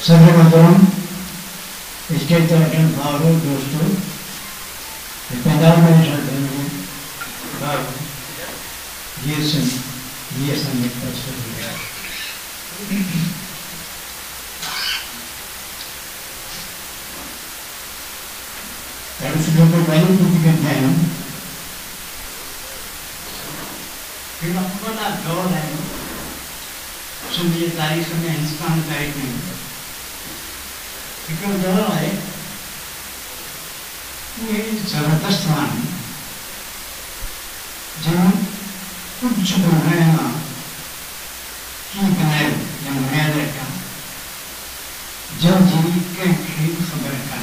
सदर मोहतरम स्टेज पर अटेंड भावों दोस्तों पंजाब में ये संगीत प्रस्तुत हो गया। सुबह को पहले तो करते हैं फिर आपको ना दौड़ है सुनिए तारीख में हिंदुस्तान तारीख में क्यों दौड़ है ये जबरदस्त मान जहाँ कुछ बनाया ना कि बनाए जब मैं देखा जब जीवी के खरीद खबर का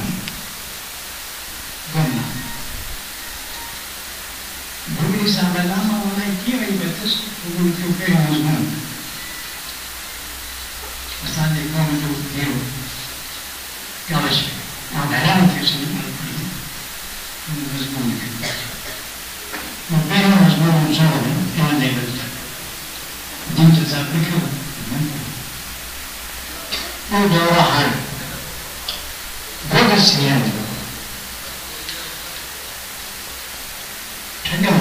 बना भूमि सामना मामला किया ही बत्तीस उनके ऊपर मजबूर असाने कौन जो हीरो काश आप हैरान थे सुन मजबूर के मेरा मजबूर इंसान है क्या नहीं बचता दिन के साथ लिखो वो दौरा है बहुत सी है ठंडा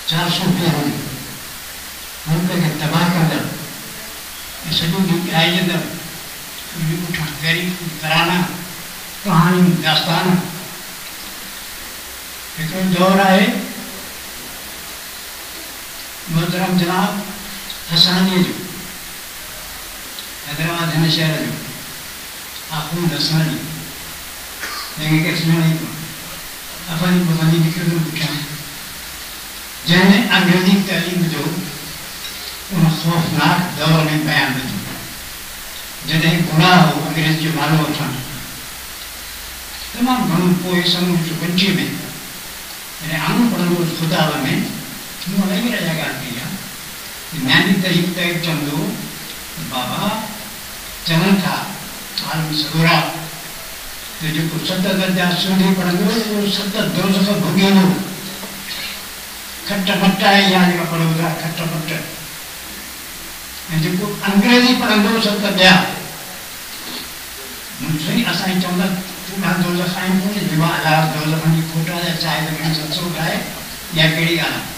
400 पेड़ हम लोग तबाह कर दे इसलिए जो आई जब ये उठा गरी तराना कहानी दास्तान एक दौर आए मोहतरम जनाब हसानी जो हैदराबाद है शहर जो आखून हसानी लेकिन कैसे नहीं अफानी बुखानी निकल उठा जैने अंग्रेजी तालीम जो उन खौफनाक दौर में बयान दी जैसे गुनाह हो अंग्रेजी जो मालूम उठा तमाम घणों पोइ समूह जो पंची में यानी आम पढ़ो खुदा में मुँह अलग रहा ॻाल्हि कई आहे ज्ञानी तरीक़ तय चवंदो बाबा चवनि था आलम सगोरा तो जो सत दर्जा सिंधी पढ़ंदो वो सत दोज़ख भुॻींदो खट मटा या जो पढ़ो था खट मट ऐं जेको अंग्रेजी पढ़ंदो सत ॿिया सही असां चवंदा तूं दोज़ख आहीं कोन्हे विवाह अलाह दोज़खनि जी खोटा जा चाहे लॻनि सचो ॻाए या कहिड़ी ॻाल्हि आहे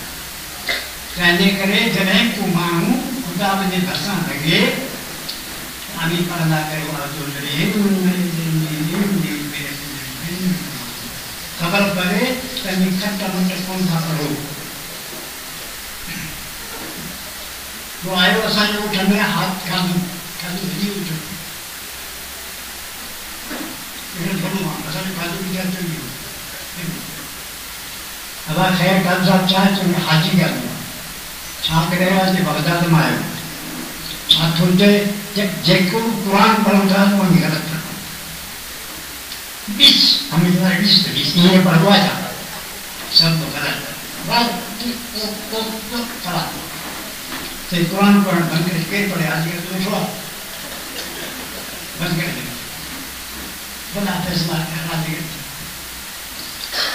तंहिंजे करे जॾहिं को माण्हू खुदा जे भरिसां लॻे आमी पढ़ंदा कयो खबर पवे तंहिंजी खट मट कोन था पढ़ो वो आयो असांजे उठ में हाथ खाधो खाधो विझी उठो असांजो खाधो बि अदा ख़ैर काल साहब छा चवंदा हाजी ॻाल्हि छा करे जे बगदाद में आयो छा थो चए जेको कुरान पढ़ूं था उनजी ग़लति बीस हमेशा बीस ये पढ़वा जा सब गलत खराब तो कुरान पढ़ बंद कर के पढ़े आज के तो छोड़ा बंद कर दे बना फैसला करा दे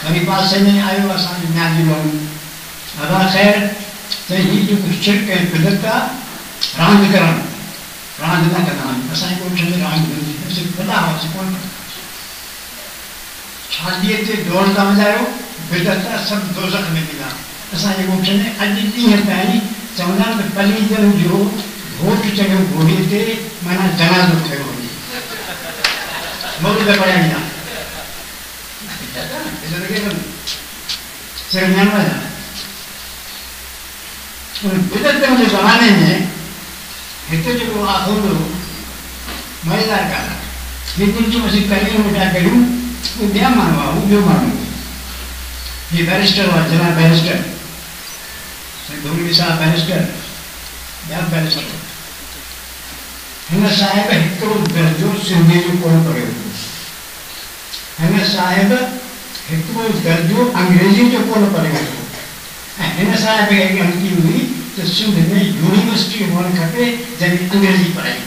मेरे पास से नहीं आयो आसान न्याय लोग अदा खैर तो ये जो कुछ शिरक है बिदअत रांग करण रांग न करना असां को ठंडे रांग से पता हो से कौन शादी ते दौड़ था वजायो बिदअत सब दोज़ख में मिला असां ये को ठंडे अज दी है ताई चवना त पली जन जो वोट चयो घोड़ी ते माना जनाज़ो थियो मौत पे पड़ा ना ऐसा लगे बन सरमियान वाला बिदअत के ज़माने में हिते जो आखों मज़ेदार का लेकिन जो असीं करियूं वेठा करियूं वो ॿिया माण्हू आहे उहो ॿियो माण्हू ये बैरिस्टर हुआ जनाब बैरिस्टर धोनी साहब बैरिस्टर ॿिया बैरिस्टर हिन साहिब हिकिड़ो दर्जो सिंधी जो कोन पढ़ियो हिन साहिब हिकिड़ो दर्जो अंग्रेजी जो कोन पढ़ियो ऐं हिन साहिब खे ॻणती हुई तो सिंध में यूनिवर्सिटी हुअणु खपे जंहिंमें अंग्रेजी पढ़ाई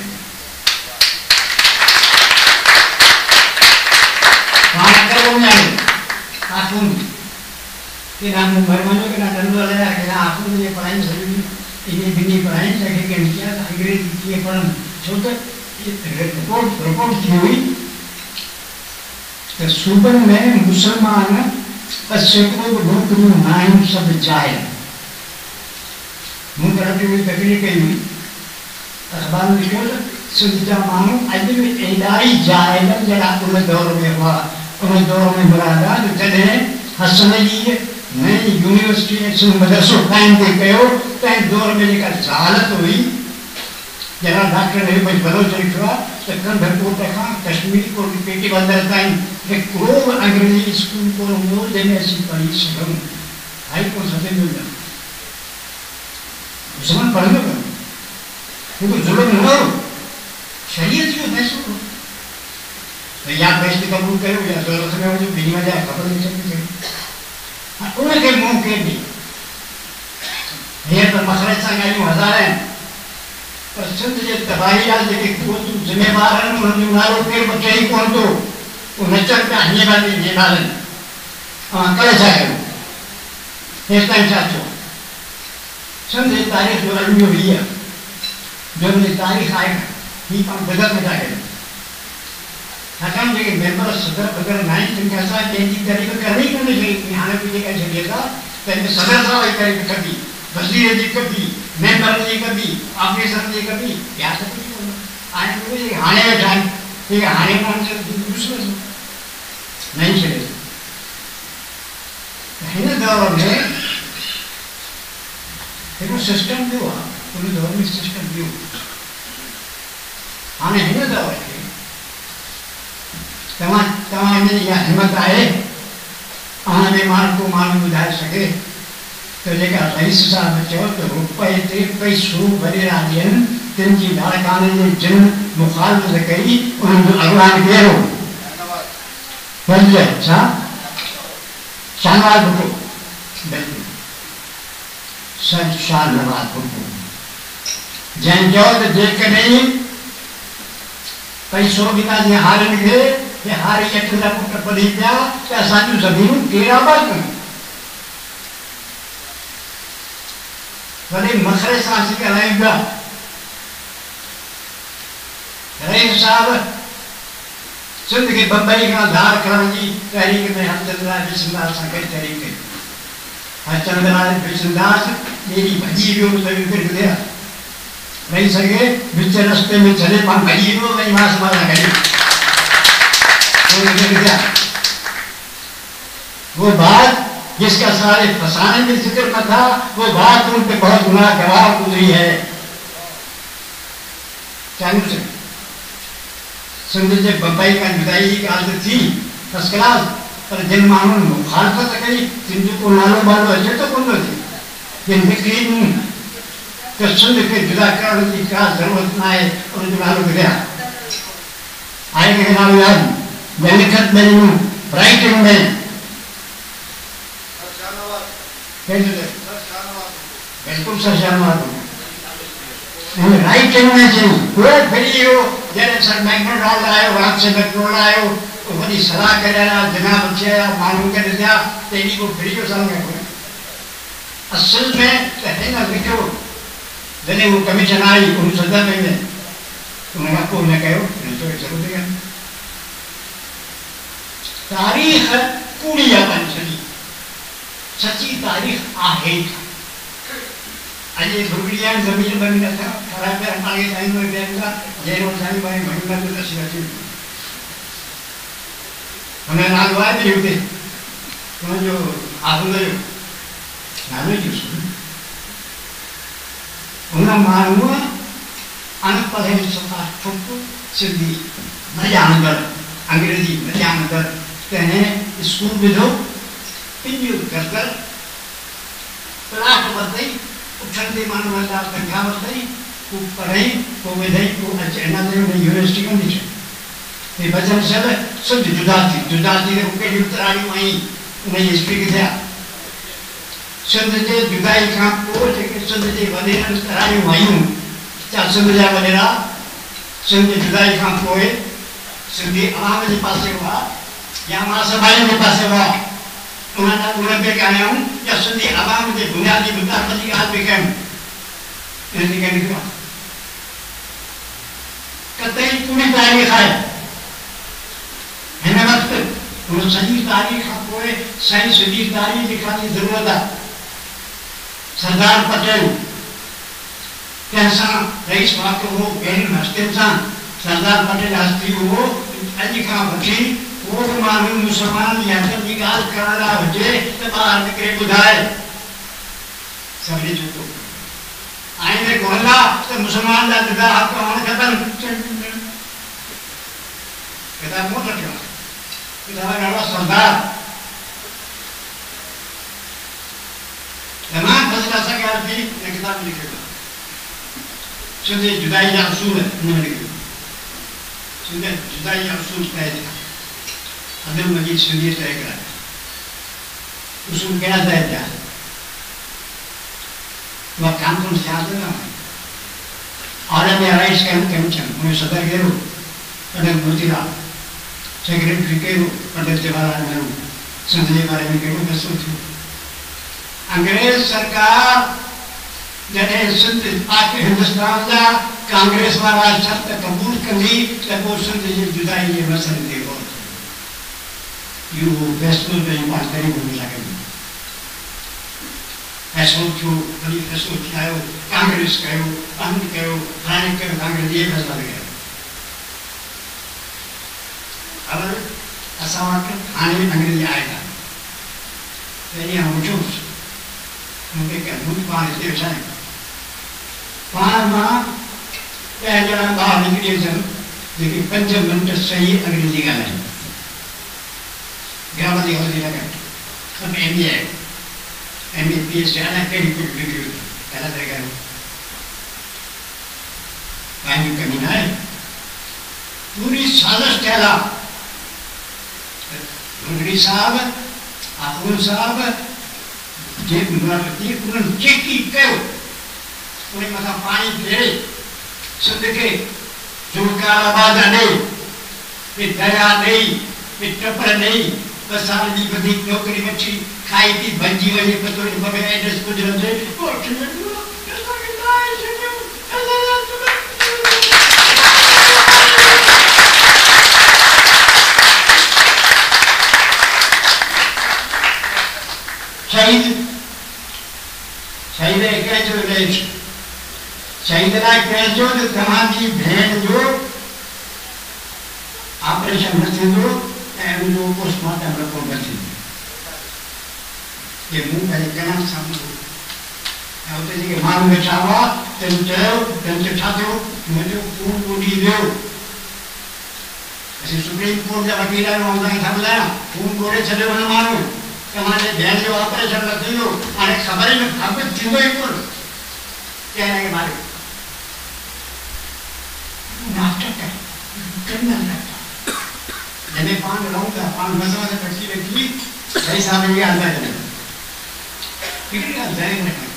कि नाम मरमानो के ना डंडो लगा के ना आपको ये पढ़ाई सभी इन्हें बिनी पढ़ाई जगह के किया अंग्रेजी की पढ़न छोटे रिपोर्ट की हुई तो सूबन में मुसलमान सैकड़ों लोग नाइन सब जाए मुंकरटी हुई तकलीफ हुई अखबार में लिखो सुनता मानो अभी भी इलाही जाए जरा उन दौर में हुआ उन दौर में बरादा तो जॾहिं हसन जी नई यूनिवर्सिटी मदरसो कायम थी कयो तंहिं दौर में जेका ज़हालत हुई जरा डॉक्टर ने कुछ भरोसो लिखो आहे त कंधकोट खां कश्मीरी कोट पेटी बंदर ताईं को अंग्रेजी स्कूल को हूंदो जंहिंमें असीं पढ़ी सघूं हाई को सभिनि जो मुसलमान पढ़ंदो कोन क्योंकि जुल्म न हो शरीयत जो फैसलो हो तो या फैसले कबूल करो या ज़रूरत में वञो ॿिन्ही वजह ख़बर न चवंदी उनखे मुंहुं केर ॾे हीअं त मखरज सां ॻाल्हियूं हज़ार आहिनि पर सिंध जे तबाही जा जेके ज़िम्मेवार आहिनि उन्हनि जो नालो केरु चई कोन थो उहे नचनि पिया हीअं ॻाल्हि हीअं ॻाल्हि तव्हां करे छा कयो हेसि ताईं छा थियो सिंध जी तारीख़ जो अलमियो हीअ जो हुनजी तारीख़ आहे हीअ पाण बिदत में था कयूं छाकाणि जेके मेंबर सदर वग़ैरह न आहिनि जिन खे असां कंहिंजी तारीख़ करणी कोन्हे पई हाणे बि जेका छॾिए था त सदर सां वई तारीख़ कबी वज़ीर जी कबी मेंबर जी कबी ऑफिसर जी कबी ॿिया त कुझु कोन हाणे उहे हाणे वेठा आहिनि जेके हाणे पाण नहीं छॾे हिन दौर में हिकिड़ो सिस्टम ॿियो आहे उन दौर में सिस्टम ॿियो हाणे हिन दौर खे तव्हां में इहा हिमत आहे अहां में को माण्हू ॿुधाए सघे तो जेका रईस साहब चयो त रुपए ते पैसो भरिया ॾियनि तिन जी लाड़काने जे जिन मुखालफ़त कई उन्हनि जो अॻवान केरु हो छा शाहनवाज़ भुट्टो बिल्कुलु सर शाहनवाज़ भुट्टो जंहिं चयो त जेकॾहिं पैसो बिना जीअं हारियुनि खे कि हारी अठ जा पुट पढ़ी पिया त असांजूं ज़मीनूं केरु आबाद कनि वॾे मसइले सां असीं ॻाल्हायूं पिया रईस साहब सिंध के बम्बई का धार करण जी तहरीक में हरचंद्र बिस्मिल्लाह सां गॾु तहरीक कई हरचंद्र बिस्मिल्लाह ॾेरी भॼी वियो त फिर गुज़रिया रही सघे विच रस्ते में छॾे पाण भॼी वियो वरी मां समाज गॾु वो बात जिसका सारे फसाने में जिक्र न था वो बात उन पे बहुत गुनाह गवाह गुजरी है चालू से सिंध जे बम्बई का जुदाई की आदत थी फर्स्ट क्लास पर जिन माण्हुनि मुखालफ़त कई जिन जो को नालो बालो अचे तो कोन थी जिन निकिरी त सिंध खे जुदा करण जी का ज़रूरत न आहे उनजो नालो ॿुधिया आहे कंहिंखे नालो यादि मैं लिखत में राइटिंग में बिल्कुलु सर शाहनवाज़ राइटिंग में थी पूरे वीडियो जैसे सर मैकडोनल्ड आयो रात से मैकडोनल्ड आयो वही सलाह करे जनाब अच्छे मालूम कर दिया तेरी को वीडियो साल में कोई असल में कहते ना लिखो जने वो कमीशन आई उन सदा में उन्होंने को न कहो तो जरूर देगा तारीख पूरी अपन चली सच्ची तारीख आहे अजे भुगड़िया जमीन बनी न था खराब कर आगे टाइम में देगा जेरो साईं भाई महिला तो दस लगी हमें नागवा भी होते तो जो आहुल जो नालो जो उन्हें मालूम अनपढ़ सफा छोटू सिंधी न जानकर अंग्रेजी न जानकर कहें स्कूल में जो पिंजू कर प्लाट बदई उठंदे माण्हू हलंदा तंखा वरितई को पढ़ई को विधई को अचे अञा ताईं यूनिवर्सिटी कोन थी हे बचन सभु सिंध जुदा थी त कहिड़ियूं तराड़ियूं आई उनजी हिस्ट्री किथे आहे सिंध जे जुदाई खां पोइ जेके सिंध जे वॾेरनि तराड़ियूं आयूं छा सिंध जा वॾेरा सिंध जी जुदाई खां पोइ सिंधी आवाम जे पासे हुआ या महासभाउनि जे पासे हुआ उन्हें पे क्या हूँ या सिंधी आवाम के बुनियादी मुद्दा की आज भी कहें इनकी कहने की बात कतई पूरी तारीख है हिन वक्त उन सॼी तारीख़ खां पोइ साईं सॼी तारीख़ लिखण जी ज़रूरत आहे। सरदार पटेल कंहिंसां रईस वाक़ियो हो पहिरियों हस्तियुनि सां सरदार पटेल हस्ती हो अॼु खां वठी को बि माण्हू मुस्लमान जी हक़नि जी ॻाल्हि करण लाइ हुजे त ॿाहिरि निकिरे ॿुधाए सभिनी चयो आईने घुरंदा त मुस्लमान जा जुदा हक़ हुअण खपनि किताब मूं रखियो किताब नालो सरदार तमामु फज़िला सां ॻाल्हि थी हिन किताब में लिखियो सिंध जुदाई जा उसूल हुन लिखियो सिंध जुदाई जा उसूल तय थिया अब्दुल मजीद सिंधी तय कराया उसूल कहिड़ा तय थिया वह कानून से याद न आलम आराइश कमीशन उन्हें सदर कयो पंडित मोतीलाल सेक्रेटरी कयो पंडित जवाहरलाल नेहरू सिंध के बारे में कयो फैसलो थियो अंग्रेज सरकार जॾहिं सिंध पाक हिंदुस्तान जा कांग्रेस वारा शर्त क़बूल कंदी त पोइ सिंध जी जुदाई जे मसइले ते गौर कयो इहो फैसलो पंहिंजी पाण करे कोन सघंदी फैसलो थियो वरी फैसलो थियायो कांग्रेस कयो बंदि कयो हाणे कयो कांग्रेस इहे फैसला कया ख़बर असां वटि हाणे अंग्रेजी आहे कान पहिरीं आउं पुछियोसि मूंखे कंहिं पाण हिते वेठायूं पाण मां 10 ॼणा ॿाहिरि निकिरी अचनि जेके 5 मिंट सही अंग्रेजी ॻाल्हाइनि ग्रामर जी ग़लती न कनि सभु MA आहे MA PhD अलाए कहिड़ी कहिड़ी डिग्री ग़लति तरीक़े पंहिंजी कमी न आहे पूरी साज़िश थियल आहे घुंगरी साहब आख़ून साहब जे उन्हनि चेकी कयो उन मथां पाणी फेरे सिंध खे ज़ुल्फ़कार आबाद ॾेई फिर दरिया ॾेई फिर टपर ॾेई 2 साल जी वधीक नौकरी वठी खाई थी भॼी वञे पतो न पवे एड्रेस कुझु हुजे शहीद शहीद कहिजो लेख शहीद लाइ कहिजो त तव्हांजी भेण जो ऑपरेशन न थींदो ऐं उनजो पोस्टमार्टम रिपोर्ट न थींदी ये मूं पंहिंजे करण सां ॿुधो ऐं उते जेके माण्हू वेठा हुआ तंहिं चयो तंहिं छा थियो मुंहिंजो खून ॿुॾी वियो असीं सुप्रीम कोर्ट जा वकील आहियूं ऐं तव्हांखे छा ॿुधायां खून ॿोड़े छॾियो हुन माण्हू तव्हांजे भेण जो ऑपरेशन न थींदो हाणे ख़बर ई न साबित थींदो ई कोन कंहिं हिनखे मारियो नाटक क्रिमिनल नाटक जॾहिं पाण रहूं था पाण मज़ो से बची वेठी भई साहब जी ॻाल्हि था कनि हिकिड़ी ॻाल्हि ज़हन में रखणु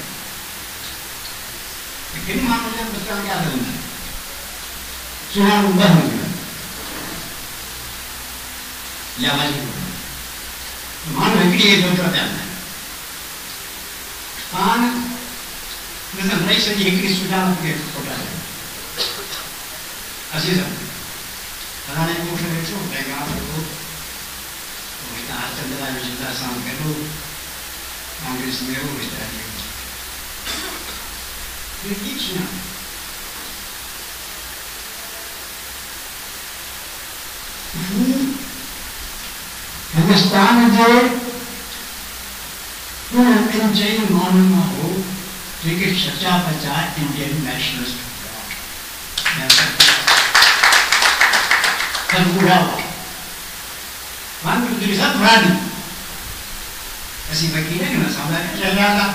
किन माण्हुनि जा मिसाल क्या हूंदा सुञाणो 2 हूंदियूं या वरी माण्हू हिकिड़ी सोचो पिया पाण न रही सॼी हिकिड़ी सुञाणप खे खोटायो असीं सभु हाणे मूंखे वेठो पैगाम वेठो हितां हरचंद लाइ विझंदा सां गॾु कांग्रेस में हो विझंदा हिकिड़ी सुञाणप हिंदुस्तान जे इन चई माण्हुनि मां हो जेके सचा पचा इंडियन नेशनलिस्ट असीं वकील आहियूं असां चलिया था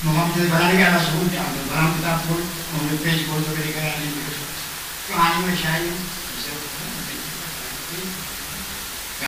मोहम्मद बनाने का रसूल बराम किताब खोल उन्हें पेज खोल तो कहीं करा नहीं कहानी में शायद